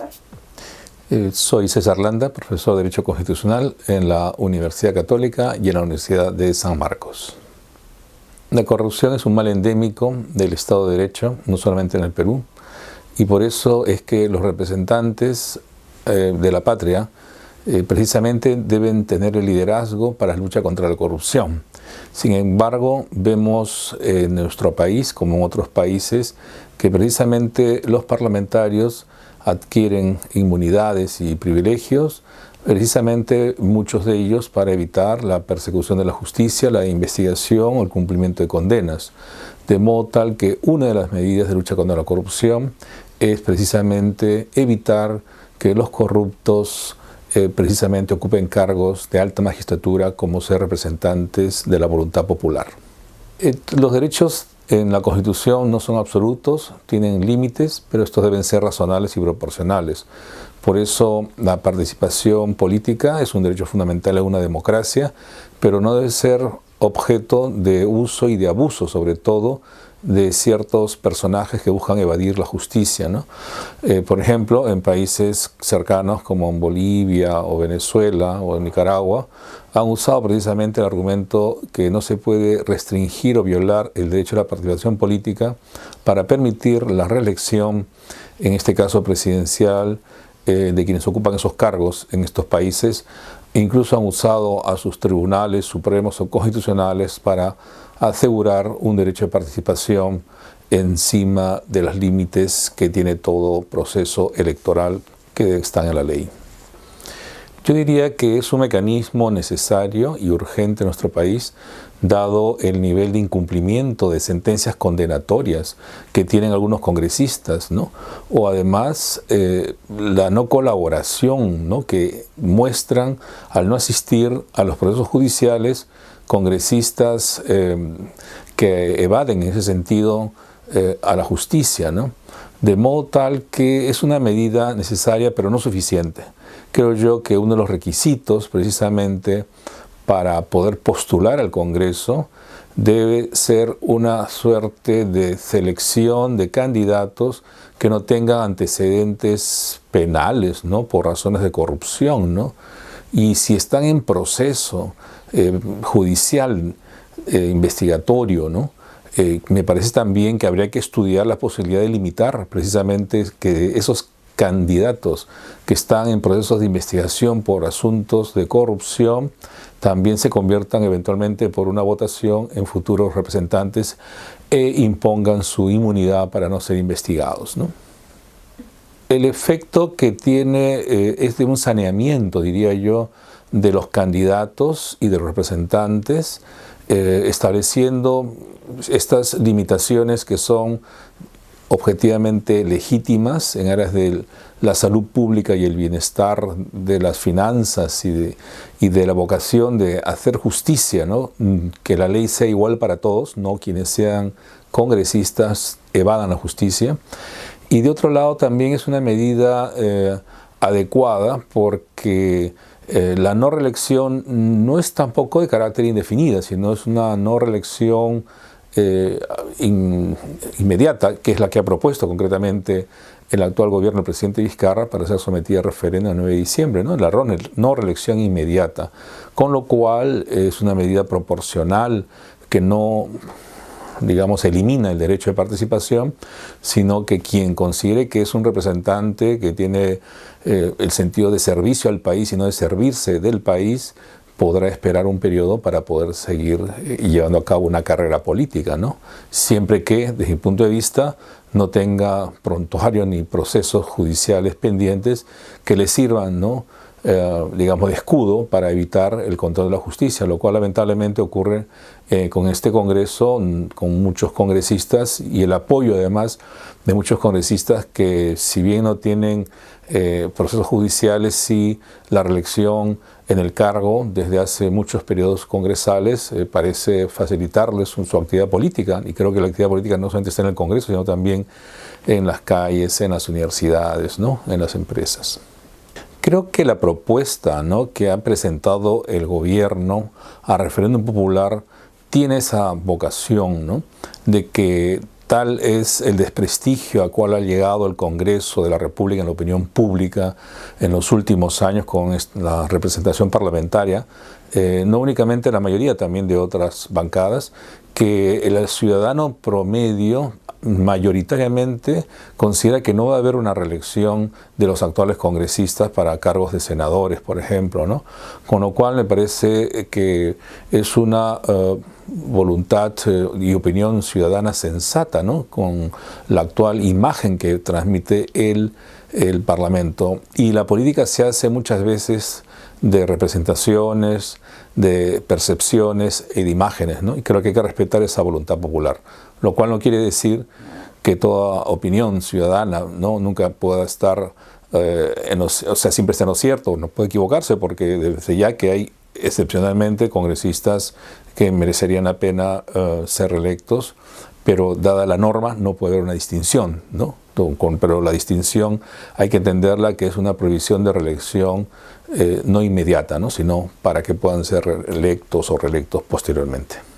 César? Soy César Landa, profesor de Derecho Constitucional en la Universidad Católica y en la Universidad de San Marcos. La corrupción es un mal endémico del Estado de Derecho, no solamente en el Perú, y por eso es que los representantes de la patria precisamente deben tener el liderazgo para la lucha contra la corrupción. Sin embargo, vemos en nuestro país, como en otros países, que precisamente los parlamentarios adquieren inmunidades y privilegios, precisamente muchos de ellos para evitar la persecución de la justicia, la investigación o el cumplimiento de condenas. De modo tal que una de las medidas de lucha contra la corrupción es precisamente evitar que los corruptos precisamente ocupen cargos de alta magistratura como ser representantes de la voluntad popular. Los derechos en la Constitución no son absolutos, tienen límites, pero estos deben ser razonables y proporcionales. Por eso la participación política es un derecho fundamental en una democracia, pero no debe ser objeto de uso y de abuso, sobre todo de ciertos personajes que buscan evadir la justicia, ¿no? Por ejemplo, en países cercanos como en Bolivia o Venezuela o en Nicaragua, han usado precisamente el argumento que no se puede restringir o violar el derecho a la participación política para permitir la reelección, en este caso presidencial, de quienes ocupan esos cargos en estos países. Incluso han usado a sus tribunales supremos o constitucionales para asegurar un derecho de participación encima de los límites que tiene todo proceso electoral que están en la ley. Yo diría que es un mecanismo necesario y urgente en nuestro país, dado el nivel de incumplimiento de sentencias condenatorias que tienen algunos congresistas, ¿no? O además la no colaboración, ¿no?, que muestran al no asistir a los procesos judiciales congresistas que evaden en ese sentido a la justicia, ¿no? De modo tal que es una medida necesaria pero no suficiente. Creo yo que uno de los requisitos precisamente para poder postular al Congreso debe ser una suerte de selección de candidatos que no tengan antecedentes penales, ¿no?, por razones de corrupción, ¿no? Y si están en proceso judicial, investigatorio, ¿no?, me parece también que habría que estudiar la posibilidad de limitar precisamente que esos candidatos que están en procesos de investigación por asuntos de corrupción también se conviertan eventualmente por una votación en futuros representantes e impongan su inmunidad para no ser investigados, ¿no? El efecto que tiene es de un saneamiento, diría yo, de los candidatos y de los representantes, estableciendo estas limitaciones que son objetivamente legítimas en áreas de la salud pública y el bienestar de las finanzas y de la vocación de hacer justicia, ¿no? Que la ley sea igual para todos, no quienes sean congresistas evadan la justicia. Y de otro lado también es una medida adecuada porque la no reelección no es tampoco de carácter indefinida, sino es una no reelección inmediata, que es la que ha propuesto concretamente el actual gobierno del presidente Vizcarra para ser sometida a referéndum el 9 de diciembre, ¿no? La no reelección inmediata, con lo cual es una medida proporcional que no, digamos, elimina el derecho de participación, sino que quien considere que es un representante que tiene el sentido de servicio al país y no de servirse del país, podrá esperar un periodo para poder seguir llevando a cabo una carrera política, ¿no? Siempre que, desde mi punto de vista, no tenga prontuario ni procesos judiciales pendientes que le sirvan, ¿no?, digamos, de escudo para evitar el control de la justicia, lo cual lamentablemente ocurre con este Congreso, con muchos congresistas y el apoyo además de muchos congresistas que, si bien no tienen procesos judiciales, sí la reelección en el cargo desde hace muchos periodos congresales parece facilitarles su actividad política, y creo que la actividad política no solamente está en el Congreso, sino también en las calles, en las universidades, ¿no?, en las empresas. Creo que la propuesta, ¿no?, que ha presentado el gobierno a referéndum popular tiene esa vocación, ¿no?, de que tal es el desprestigio al cual ha llegado el Congreso de la República en la opinión pública en los últimos años con la representación parlamentaria, no únicamente la mayoría, también de otras bancadas, que el ciudadano promedio mayoritariamente considera que no va a haber una reelección de los actuales congresistas para cargos de senadores, por ejemplo, ¿no? Con lo cual me parece que es una voluntad y opinión ciudadana sensata, ¿no? Con la actual imagen que transmite el Parlamento. Y la política se hace muchas veces de representaciones, de percepciones y de imágenes, ¿no? Y creo que hay que respetar esa voluntad popular, lo cual no quiere decir que toda opinión ciudadana, ¿no?, nunca pueda estar, o sea, siempre está en lo cierto, no puede equivocarse, porque desde ya que hay excepcionalmente congresistas que merecerían la pena ser reelectos, pero dada la norma no puede haber una distinción, ¿no? Pero la distinción hay que entenderla que es una prohibición de reelección no inmediata, ¿no?, sino para que puedan ser electos o reelectos posteriormente.